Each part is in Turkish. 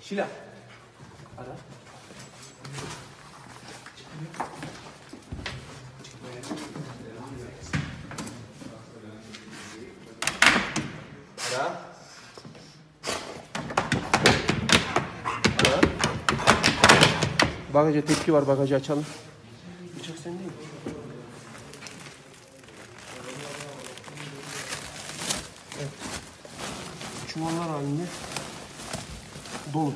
Şila. Ara. Ara. Ara. Bagaja tepki var, bagajı açalım. Bıçak sende mi? Evet. Çuvallar halinde dolu.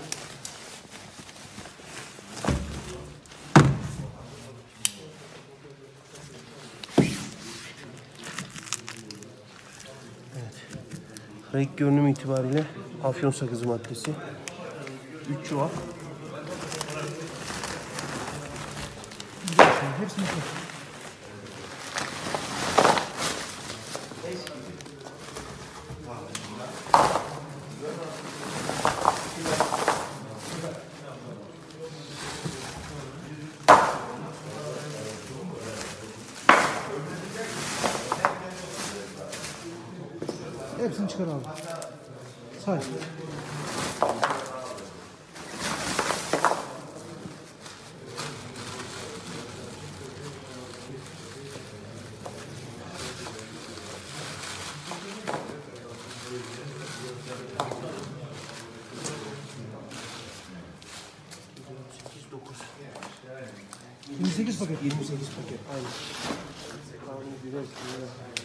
Evet. Renk görünüm itibariyle afyon sakızı maddesi. 3 çuval. Hepsini koy. Hepsini çıkar abi. Say. Dokuz. 28 paket. 28 paket. Aynen. Kanun biraz.